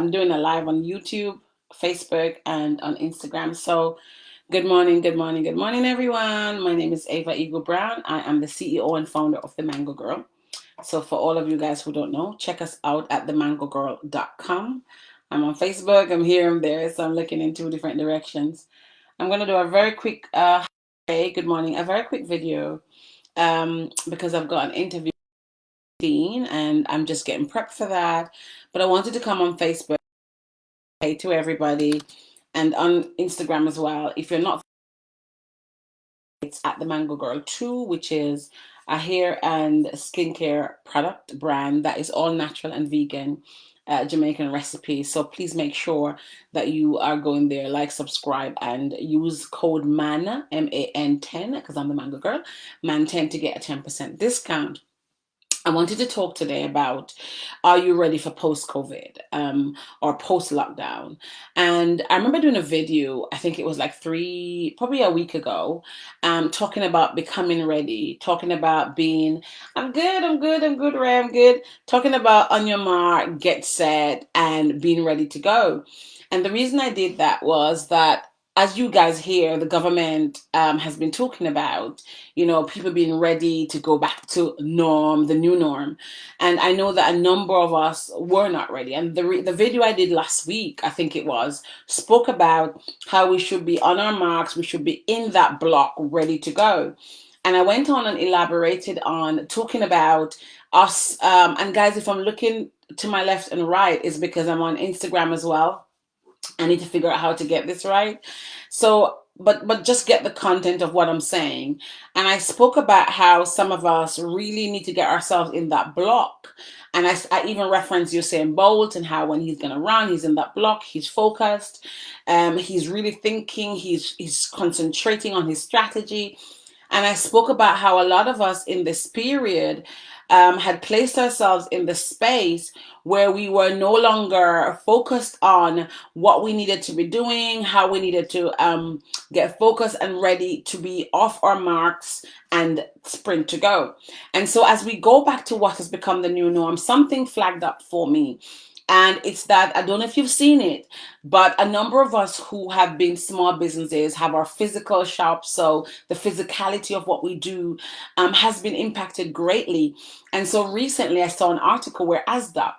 I'm doing a live on YouTube, Facebook, and on Instagram. So good morning, good morning, good morning, everyone. My name is Ava Eagle Brown. I am the CEO and founder of The Mango Girl. So for all of you guys who don't know, check us out at themangogirl.com. I'm on Facebook, I'm here, I'm there, so I'm looking in two different directions. I'm going to do a very quick, hey, good morning, a very quick video because I've got an interview and I'm just getting prepped for that. But I wanted to come on Facebook, hey to everybody, and on Instagram as well. If you're not, it's at the Mango Girl 2, which is a hair and skincare product brand that is all natural and vegan. Jamaican recipe. So please make sure that you are going there, like, subscribe, and use code MAN, MAN10, because I'm the Mango Girl, MAN10 to get a 10% discount. I wanted to talk today about, are you ready for post-COVID or post-lockdown? And I remember doing a video, I think it was like probably a week ago, talking about becoming ready, talking about being, I'm good, Ray, I'm good, talking about on your mark, get set, and being ready to go. And the reason I did that was that, as you guys hear, the government has been talking about, people being ready to go back to the new norm. And I know that a number of us were not ready. And the video I did last week, I think it was, spoke about how we should be on our marks, we should be in that block ready to go. And I went on and elaborated on talking about us. And guys, if I'm looking to my left and right, it's because I'm on Instagram as well. I need to figure out how to get this right. So, but just get the content of what I'm saying. And I spoke about how some of us really need to get ourselves in that block. And I even referenced Usain Bolt and how when he's going to run, he's in that block, he's focused, he's really thinking, he's concentrating on his strategy. And I spoke about how a lot of us in this period had placed ourselves in the space where we were no longer focused on what we needed to be doing, how we needed to get focused and ready to be off our marks and sprint to go. And so as we go back to what has become the new norm, something flagged up for me. And it's that, I don't know if you've seen it, but a number of us who have been small businesses have our physical shops. So the physicality of what we do has been impacted greatly. And so recently I saw an article where Asda,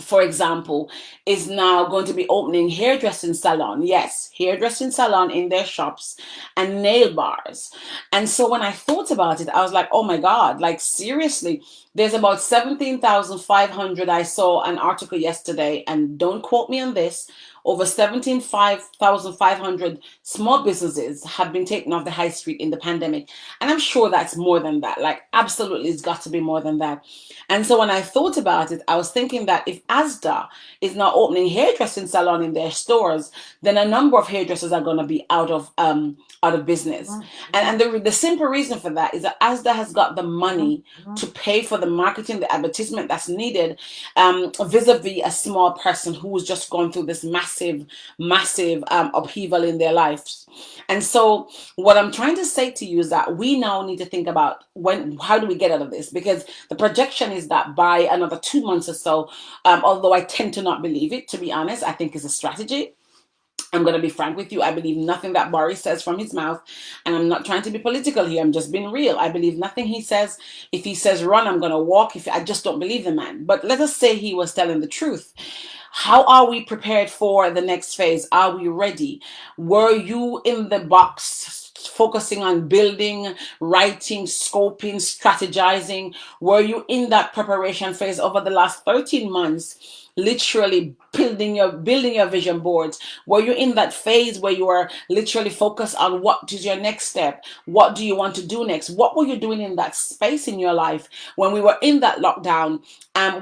for example, is now going to be opening hairdressing salon. Yes, hairdressing salon in their shops and nail bars. And so when I thought about it, I was like, oh my God, like seriously, there's about 17,500. I saw an article yesterday, and don't quote me on this. Over 17,500 small businesses have been taken off the high street in the pandemic. And I'm sure that's more than that. Like, absolutely, it's got to be more than that. And so when I thought about it, I was thinking that if Asda is now opening hairdressing salon in their stores, then a number of hairdressers are going to be out of business. And the simple reason for that is that Asda has got the money to pay for the marketing, the advertisement that's needed vis-a-vis a small person who's just gone through this massive upheaval in their lives. And so what I'm trying to say to you is that we now need to think about how do we get out of this? Because the projection is that by another 2 months or so, although I tend to not believe it, to be honest, I think it's a strategy. I'm going to be frank with you. I believe nothing that Boris says from his mouth. And I'm not trying to be political here. I'm just being real. I believe nothing he says. If he says run, I'm going to walk. I just don't believe the man. But let us say he was telling the truth. How are we prepared for the next phase? Are we ready? Were you in the box focusing on building, writing, scoping, strategizing? Were you in that preparation phase over the last 13 months? Literally building your vision boards? Were you in that phase where you were literally focused on what is your next step? What do you want to do next? What were you doing in that space in your life when we were in that lockdown?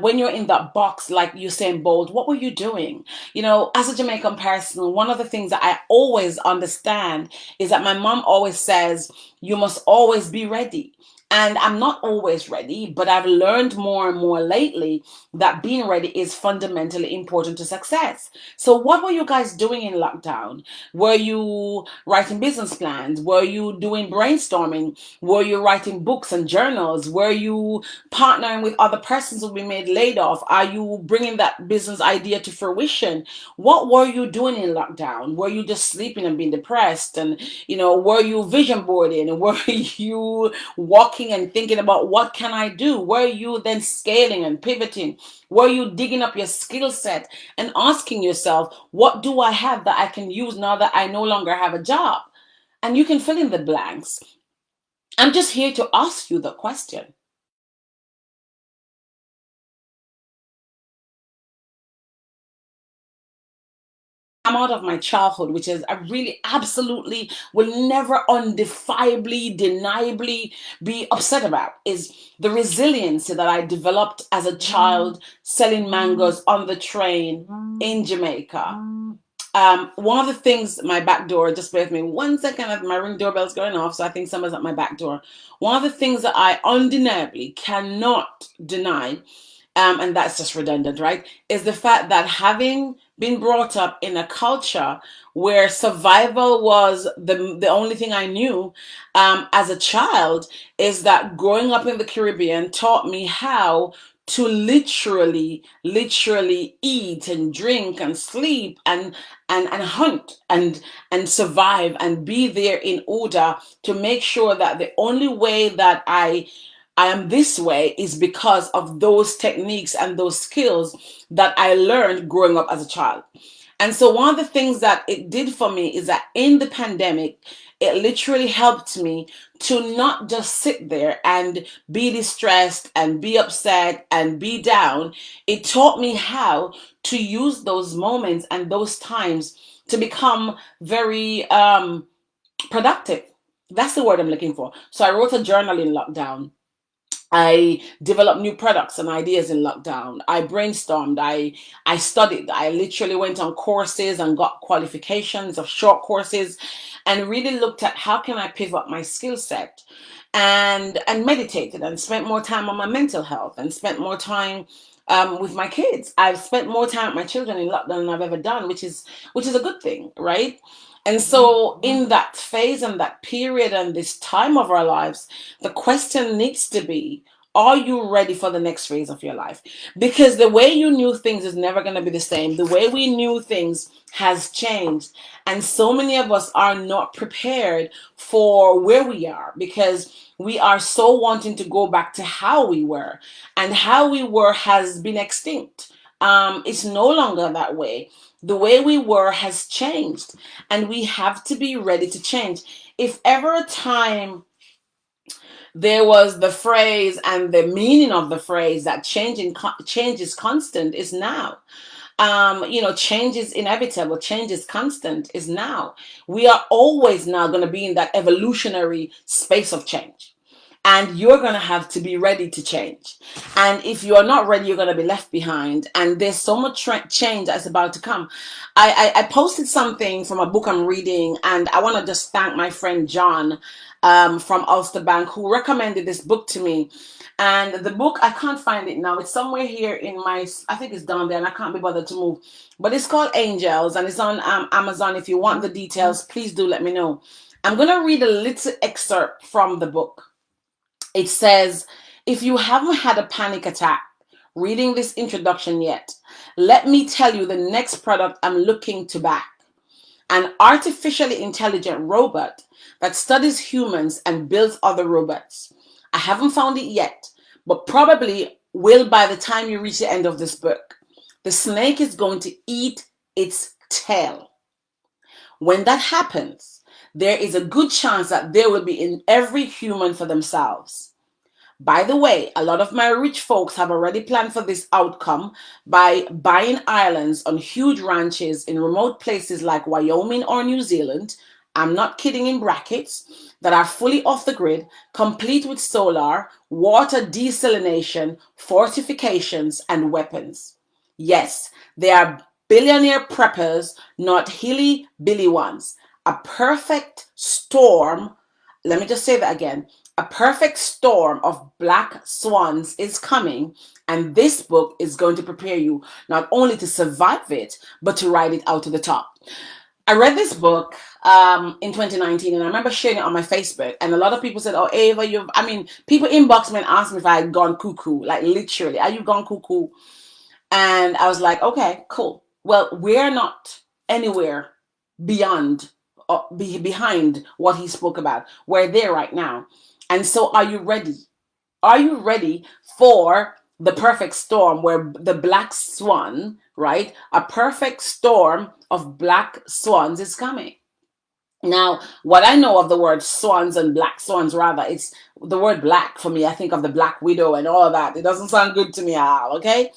When you're in that box, like Usain Bolt, what were you doing? As a Jamaican person, one of the things that I always understand is that my mom always says, you must always be ready. And I'm not always ready, but I've learned more and more lately that being ready is fundamentally important to success. So, what were you guys doing in lockdown? Were you writing business plans? Were you doing brainstorming? Were you writing books and journals? Were you partnering with other persons who be made laid off? Are you bringing that business idea to fruition? What were you doing in lockdown? Were you just sleeping and being depressed? And, were you vision boarding? Were you walking and thinking about what can I do? Were you then scaling and pivoting? Were you digging up your skill set and asking yourself, what do I have that I can use now that I no longer have a job? And you can fill in the blanks. I'm just here to ask you the question. I'm out of my childhood, which is I really absolutely will never undefiably, deniably be upset about, is the resilience that I developed as a child selling mangoes on the train in Jamaica. One of the things, my back door, just bear with me 1 second, my ring doorbell's going off, so I think someone's at my back door. One of the things that I undeniably cannot deny, and that's just redundant, right? Is the fact that having been brought up in a culture where survival was the only thing I knew as a child, is that growing up in the Caribbean taught me how to literally eat and drink and sleep and hunt and survive and be there in order to make sure that the only way that I am this way is because of those techniques and those skills that I learned growing up as a child. And so one of the things that it did for me is that in the pandemic, it literally helped me to not just sit there and be distressed and be upset and be down. It taught me how to use those moments and those times to become very productive. That's the word I'm looking for. So I wrote a journal in lockdown. I developed new products and ideas in lockdown. I brainstormed. I studied. I literally went on courses and got qualifications of short courses, and really looked at how can I pivot my skill set, and meditated and spent more time on my mental health and spent more time with my kids. I've spent more time with my children in lockdown than I've ever done, which is a good thing, right? And so, in that phase and that period and this time of our lives, the question needs to be, are you ready for the next phase of your life? Because the way you knew things is never going to be the same. The way we knew things has changed. And so many of us are not prepared for where we are because we are so wanting to go back to how we were. And how we were has been extinct. It's no longer that way. The way we were has changed, and we have to be ready to change. If ever a time there was the phrase and the meaning of the phrase that change is constant, is now. Change is inevitable, change is constant, is now. We are always now going to be in that evolutionary space of change, and you're going to have to be ready to change. And if you're not ready, you're going to be left behind, and there's so much change that's about to come. I posted something from a book I'm reading, and I want to just thank my friend John from Ulster Bank, who recommended this book to me. And the book, I can't find it now, it's somewhere here in I think it's down there and I can't be bothered to move, but it's called Angels, and it's on Amazon. If you want the details, please do let me know. I'm going to read a little excerpt from the book. It says, if you haven't had a panic attack reading this introduction yet, let me tell you the next product I'm looking to back. An artificially intelligent robot that studies humans and builds other robots. I haven't found it yet, but probably will by the time you reach the end of this book. The snake is going to eat its tail. When that happens, there is a good chance that they will be in every human for themselves. By the way, a lot of my rich folks have already planned for this outcome by buying islands on huge ranches in remote places like Wyoming or New Zealand. I'm not kidding, in brackets, that are fully off the grid, complete with solar, water desalination, fortifications, and weapons. Yes, they are billionaire preppers, not hilly billy ones. A perfect storm. Let me just say that again. A perfect storm of black swans is coming, and this book is going to prepare you not only to survive it, but to ride it out to the top. I read this book in 2019, and I remember sharing it on my Facebook. And a lot of people said, "Oh, Ava, people inbox me and ask me if I had gone cuckoo, like literally, are you gone cuckoo?" And I was like, "Okay, cool. Well, we're not anywhere beyond, behind what he spoke about. We're there right now. And so, are you ready? Are you ready for the perfect storm where the black swan, right? A perfect storm of black swans is coming. Now, what I know of the word swans and black swans, rather, it's the word black for me. I think of the Black Widow and all of that. It doesn't sound good to me at all, okay?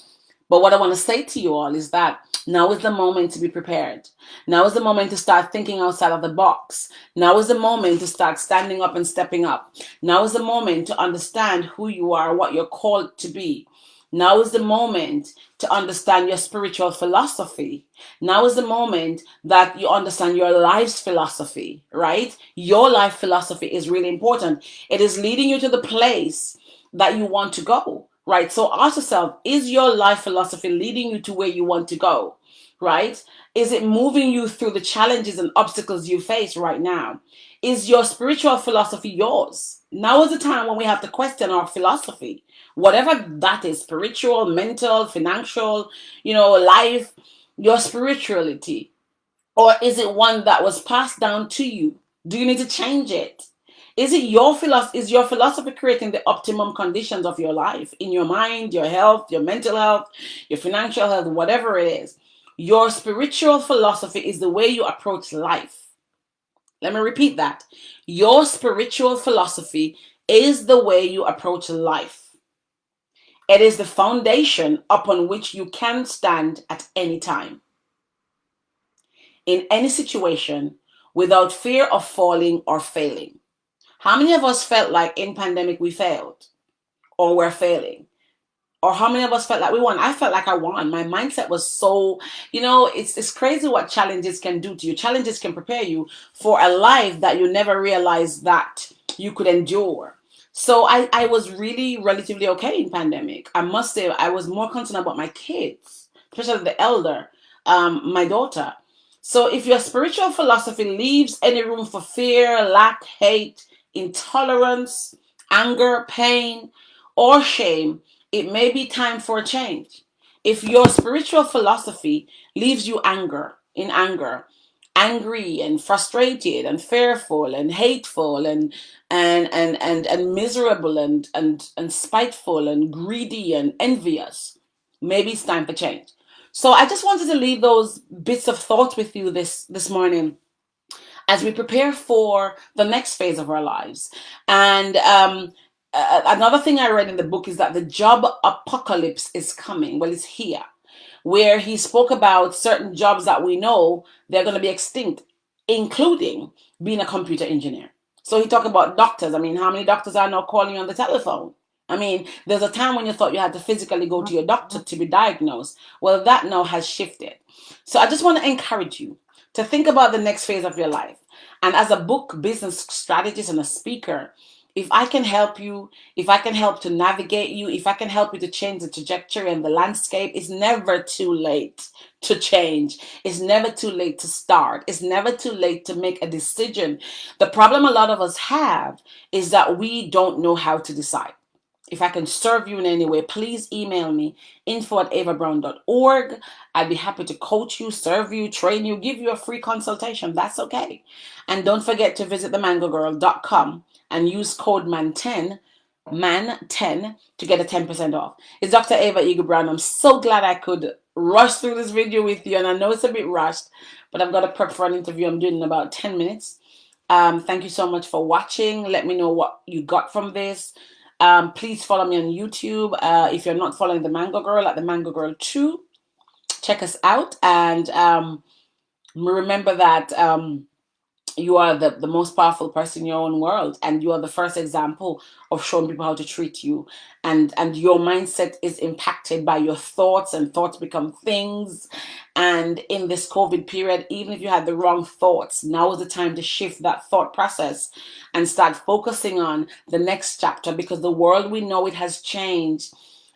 But what I want to say to you all is that now is the moment to be prepared. Now is the moment to start thinking outside of the box. Now is the moment to start standing up and stepping up. Now is the moment to understand who you are, what you're called to be. Now is the moment to understand your spiritual philosophy. Now is the moment that you understand your life's philosophy, right? Your life philosophy is really important. It is leading you to the place that you want to go, right? So ask yourself, is your life philosophy leading you to where you want to go, right? Is it moving you through the challenges and obstacles you face right now? Is your spiritual philosophy yours? Now is the time when we have to question our philosophy, whatever that is, spiritual, mental, financial, life, your spirituality. Or is it one that was passed down to you? Do you need to change it? Is it your philosophy? Is your philosophy creating the optimum conditions of your life, in your mind, your health, your mental health, your financial health, whatever it is? Your spiritual philosophy is the way you approach life. Let me repeat that. Your spiritual philosophy is the way you approach life. It is the foundation upon which you can stand at any time, in any situation, without fear of falling or failing. How many of us felt like in pandemic we failed or we're failing? Or how many of us felt like we won? I felt like I won. My mindset was so, it's crazy what challenges can do to you. Challenges can prepare you for a life that you never realized that you could endure. So I was really relatively okay in pandemic. I must say I was more concerned about my kids, especially the elder, my daughter. So if your spiritual philosophy leaves any room for fear, lack, hate, intolerance, anger, pain, or shame, it may be time for a change. If your spiritual philosophy leaves you angry and frustrated and fearful and hateful and miserable and spiteful and greedy and envious, maybe it's time for change. So I just wanted to leave those bits of thought with you this morning as we prepare for the next phase of our lives. And another thing I read in the book is that the job apocalypse is coming. Well, it's here, where he spoke about certain jobs that we know they're going to be extinct, including being a computer engineer. So he talked about doctors. I mean, how many doctors are now calling you on the telephone? I mean, there's a time when you thought you had to physically go to your doctor to be diagnosed. Well, that now has shifted. So I just want to encourage you to think about the next phase of your life. And as a book business strategist and a speaker, if I can help you, if I can help to navigate you, if I can help you to change the trajectory and the landscape, it's never too late to change. It's never too late to start. It's never too late to make a decision. The problem a lot of us have is that we don't know how to decide. If I can serve you in any way, please email me, info@avabrown.org. I'd be happy to coach you, serve you, train you, give you a free consultation. That's okay. And don't forget to visit themangogirl.com and use code MAN10 to get a 10% off. It's Dr. Ava Eagle Brown. I'm so glad I could rush through this video with you. And I know it's a bit rushed, but I've got to prep for an interview I'm doing in about 10 minutes. Thank you so much for watching. Let me know what you got from this. Please follow me on YouTube. If you're not following the Mango Girl at the Mango Girl 2, check us out. And remember that you are the most powerful person in your own world, and you are the first example of showing people how to treat you. And your mindset is impacted by your thoughts, and thoughts become things. And in this COVID period, even if you had the wrong thoughts, now is the time to shift that thought process and start focusing on the next chapter, because the world, we know it has changed,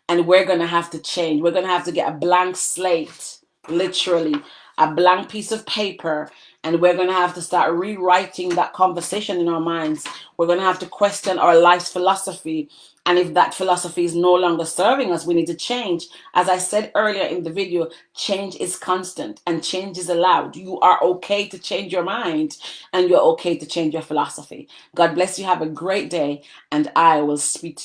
and we're going to have to change. We're going to have to get a blank slate, literally a blank piece of paper, and we're going to have to start rewriting that conversation in our minds. We're going to have to question our life's philosophy. And if that philosophy is no longer serving us, we need to change. As I said earlier in the video, change is constant and change is allowed. You are okay to change your mind, and you're okay to change your philosophy. God bless you. Have a great day, and I will speak to you.